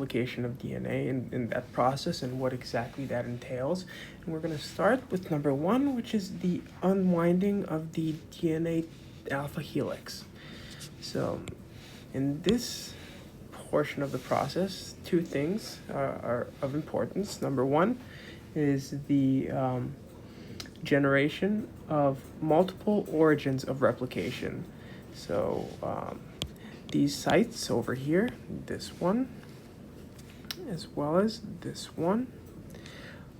replication of DNA in that process and what exactly that entails. And we're going to start with number one, which is the unwinding of the DNA alpha helix. So in this portion of the process, two things are of importance. Number one is the generation of multiple origins of replication. So these sites over here, this one, as well as this one,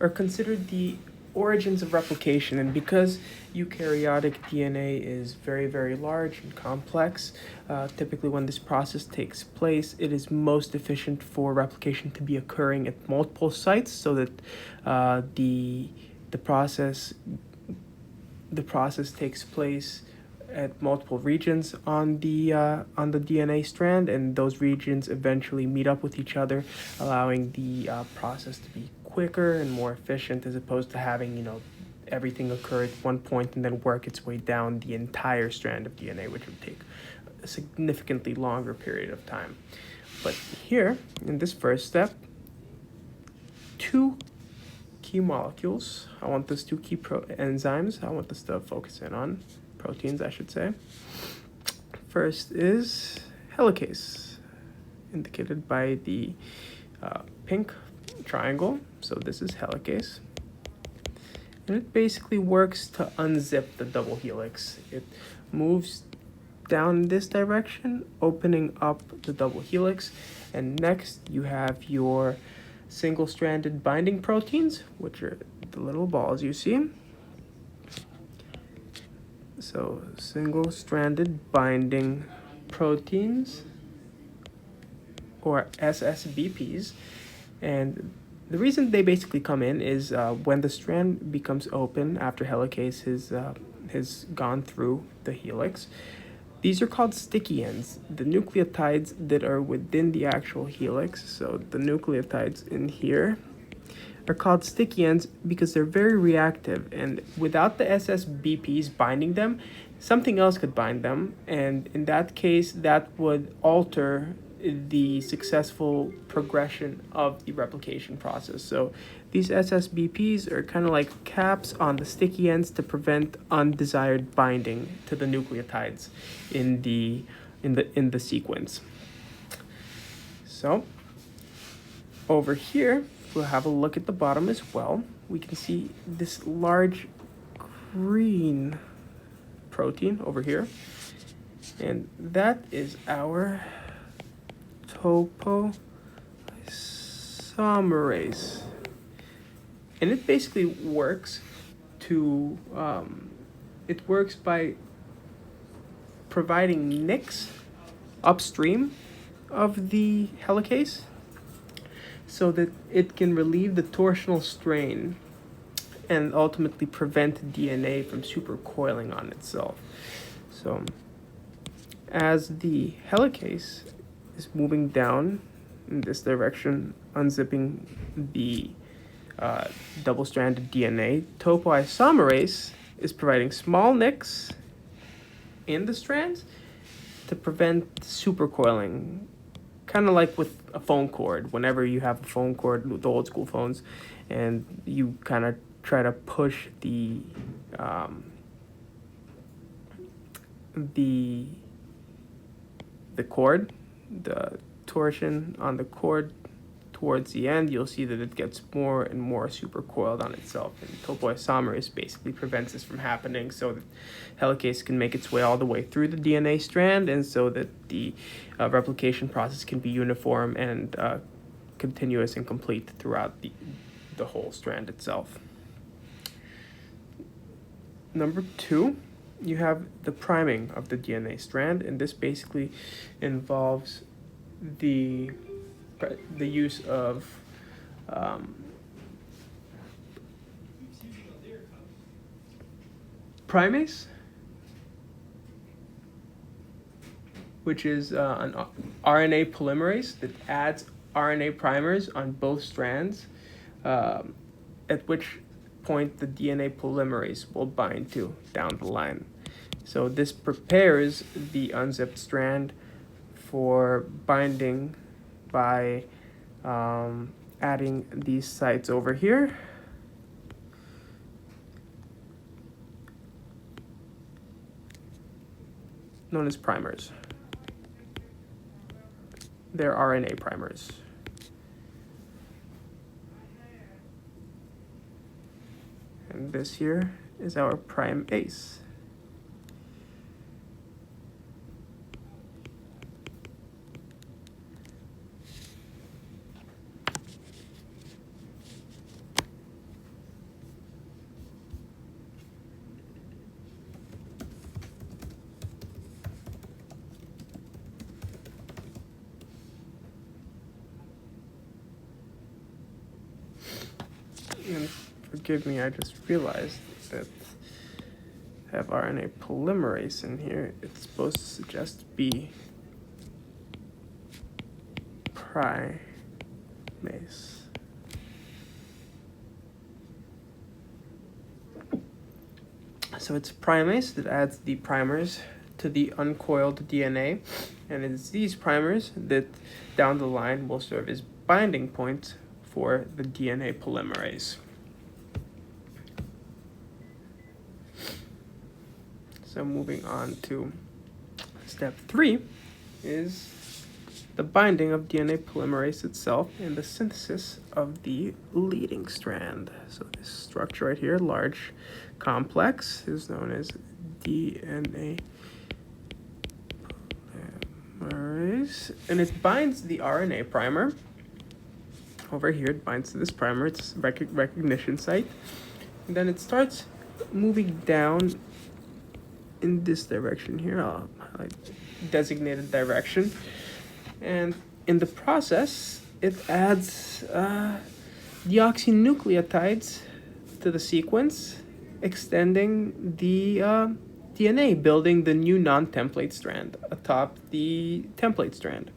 are considered the origins of replication. And because eukaryotic DNA is very, very large and complex, typically when this process takes place, it is most efficient for replication to be occurring at multiple sites so that the process takes place at multiple regions on the DNA strand, and those regions eventually meet up with each other, allowing the process to be quicker and more efficient, as opposed to having everything occur at one point and then work its way down the entire strand of DNA, which would take a significantly longer period of time. But here, in this first step, two key molecules. I want this two key enzymes. I want this to focus in on proteins, I should say. First is helicase, indicated by the pink triangle. So this is helicase. And it basically works to unzip the double helix. It moves down this direction, opening up the double helix. And next you have your single-stranded binding proteins, which are the little balls you see. So single-stranded binding proteins, or SSBPs. And the reason they basically come in is when the strand becomes open after helicase has gone through the helix. These are called sticky ends, the nucleotides that are within the actual helix. So the nucleotides in here are called sticky ends because they're very reactive, and without the SSBPs binding them, something else could bind them, and in that case, that would alter the successful progression of the replication process. So these SSBPs are kind of like caps on the sticky ends to prevent undesired binding to the nucleotides in the sequence. So over here, we'll have a look at the bottom as well. We can see this large green protein over here, and that is our topoisomerase. And it basically works it works by providing nicks upstream of the helicase so that it can relieve the torsional strain and ultimately prevent DNA from supercoiling on itself. So as the helicase is moving down in this direction, unzipping the double-stranded DNA, topoisomerase is providing small nicks in the strands to prevent supercoiling, kind of like with a phone cord. Whenever you have a phone cord with the old school phones and you kind of try to push the cord, the torsion on the cord towards the end, you'll see that it gets more and more supercoiled on itself. And topoisomerase basically prevents this from happening so that helicase can make its way all the way through the DNA strand, and so that the replication process can be uniform and continuous and complete throughout the whole strand itself. Number two, you have the priming of the DNA strand, and this basically involves the use of primase, which is an RNA polymerase that adds RNA primers on both strands, at which point the DNA polymerase will bind to down the line. So this prepares the unzipped strand for binding by adding these sites over here. Known as primers. They're RNA primers. And this here is our primase. And forgive me, I just realized that I have RNA polymerase in here. It's supposed to suggest B primase. So it's primase that adds the primers to the uncoiled DNA, and it's these primers that down the line will serve as binding points for the DNA polymerase. So moving on to step 3 is the binding of DNA polymerase itself and the synthesis of the leading strand. So this structure right here, large complex, is known as DNA polymerase, and it binds the RNA primer. Over here, it binds to this primer, its recognition site, and then it starts moving down in this direction here, like designated direction, and in the process, it adds deoxynucleotides to the sequence, extending the DNA, building the new non-template strand atop the template strand.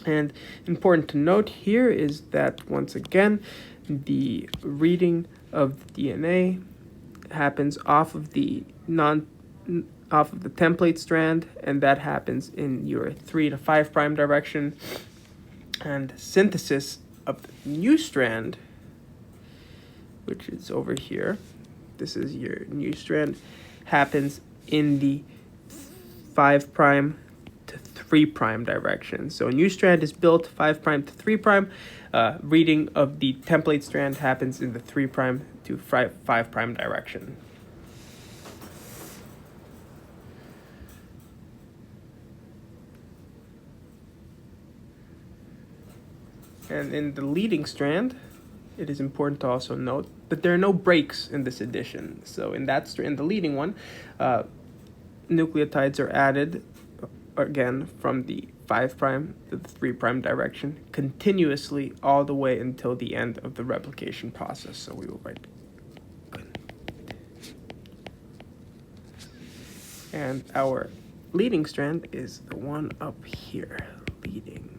And important to note here is that, once again, the reading of the DNA happens off of the template strand, and that happens in your 3 to 5 prime direction. And synthesis of the new strand, which is over here, this is your new strand, happens in the 5 prime to 3 prime direction. So a new strand is built 5 prime to 3 prime. Reading of the template strand happens in the 3 prime to 5 prime direction. And in the leading strand, it is important to also note that there are no breaks in this addition. So in the leading one, nucleotides are added again from the 5 prime to the 3 prime direction continuously all the way until the end of the replication process. So we will write and our leading strand is the one up here, leading.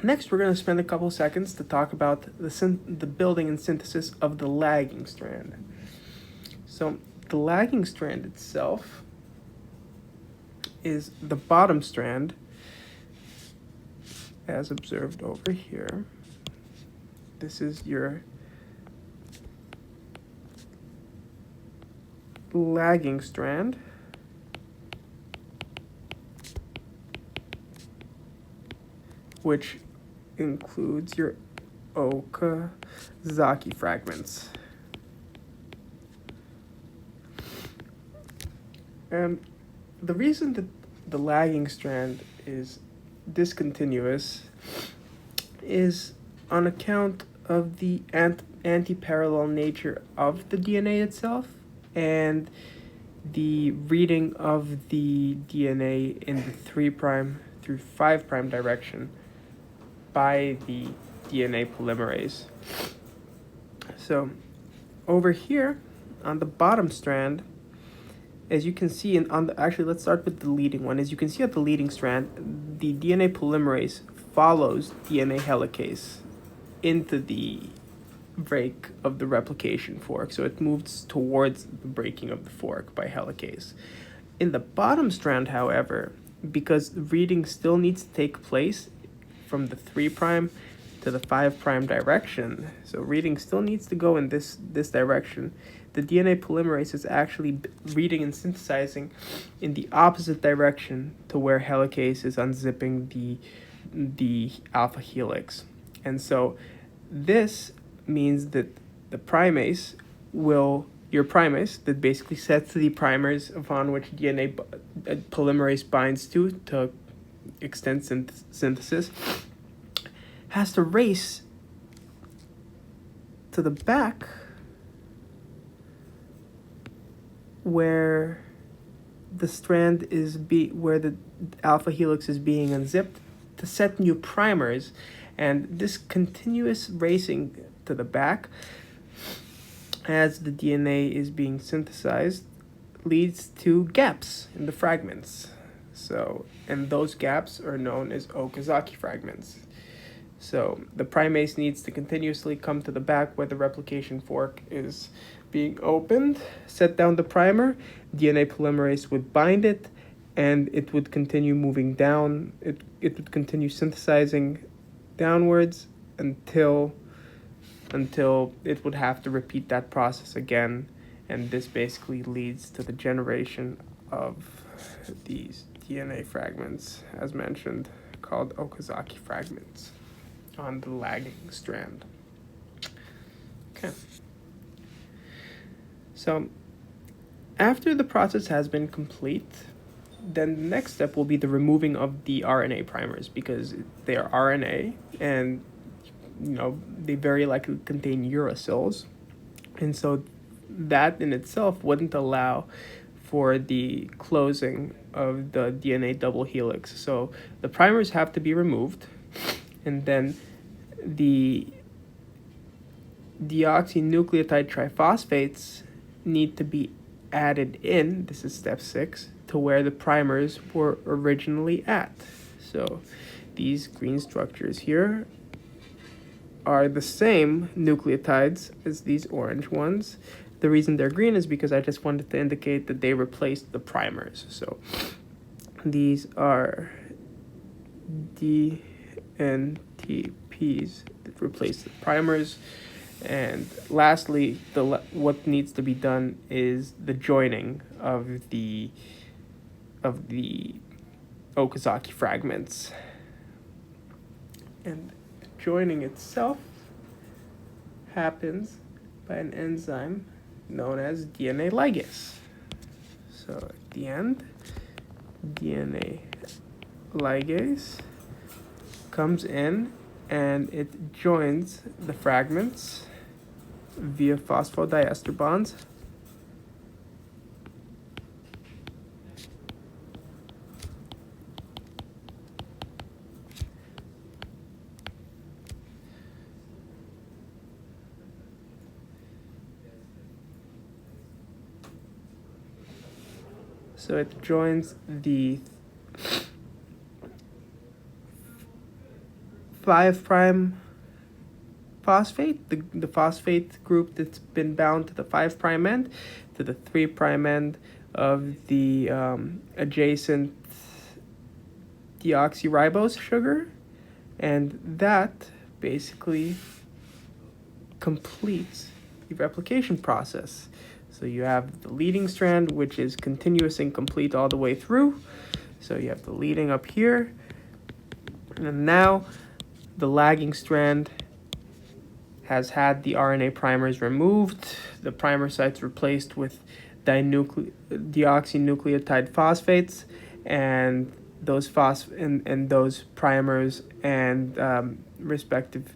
Next, we're going to spend a couple seconds to talk about the building and synthesis of the lagging strand. So the lagging strand itself is the bottom strand, as observed over here. This is your lagging strand. Which includes your Okazaki fragments. And the reason that the lagging strand is discontinuous is on account of the anti-parallel nature of the DNA itself and the reading of the DNA in the 3 prime through 5 prime direction by the DNA polymerase. So over here on the bottom strand, as you can see, actually let's start with the leading one. As you can see at the leading strand, the DNA polymerase follows DNA helicase into the break of the replication fork. So it moves towards the breaking of the fork by helicase. In the bottom strand, however, because reading still needs to take place from the 3' to the 5' direction. So reading still needs to go in this direction. The DNA polymerase is actually reading and synthesizing in the opposite direction to where helicase is unzipping the alpha helix. And so this means that the primase your primase that basically sets the primers upon which DNA polymerase binds to extend synthesis, has to race to the back where the strand is where the alpha helix is being unzipped to set new primers. And this continuous racing to the back as the DNA is being synthesized leads to gaps in the fragments. So, and those gaps are known as Okazaki fragments. So the primase needs to continuously come to the back where the replication fork is being opened, set down the primer, DNA polymerase would bind it, and it would continue moving down. It would continue synthesizing downwards until it would have to repeat that process again, and this basically leads to the generation of these DNA fragments, as mentioned, called Okazaki fragments on the lagging strand. Okay. So after the process has been complete, then the next step will be the removing of the RNA primers, because they are RNA and they very likely contain uracils, and so that in itself wouldn't allow for the closing of the DNA double helix. So the primers have to be removed, and then the deoxynucleotide triphosphates need to be added in, this is step 6, to where the primers were originally at. So these green structures here are the same nucleotides as these orange ones. The reason they're green is because I just wanted to indicate that they replaced the primers. So these are DNTPs that replace the primers. And lastly, what needs to be done is the joining of the Okazaki fragments. And joining itself happens by an enzyme known as DNA ligase. So at the end, DNA ligase comes in and it joins the fragments via phosphodiester bonds. So it joins the 5' phosphate, the phosphate group that's been bound to the 5' end, to the 3' end of the adjacent deoxyribose sugar, and that basically completes the replication process. So you have the leading strand, which is continuous and complete all the way through. So you have the leading up here, and now the lagging strand has had the RNA primers removed, the primer sites replaced with deoxynucleotide phosphates, and those those primers and respective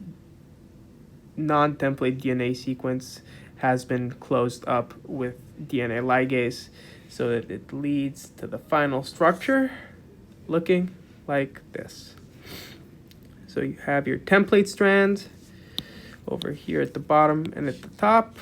non-template DNA sequence has been closed up with DNA ligase, so that it leads to the final structure looking like this. So you have your template strands over here at the bottom and at the top,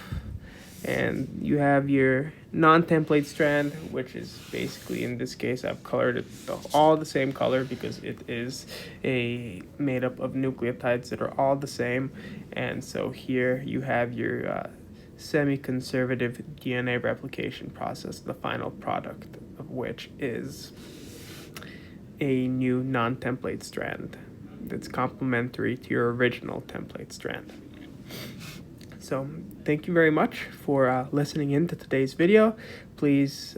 and you have your non-template strand, which is basically, in this case, I've colored it all the same color because it is made up of nucleotides that are all the same. And so here you have your semi-conservative DNA replication process, the final product of which is a new non-template strand that's complementary to your original template strand. So thank you very much for listening in to today's video. Please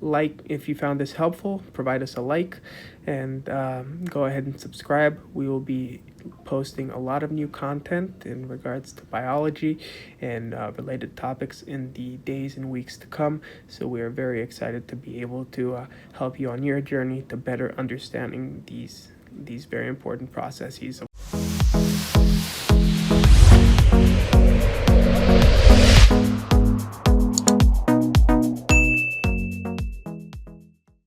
like if you found this helpful, provide us a like, and go ahead and subscribe. We will be posting a lot of new content in regards to biology and related topics in the days and weeks to come. So we are very excited to be able to help you on your journey to better understanding these very important processes of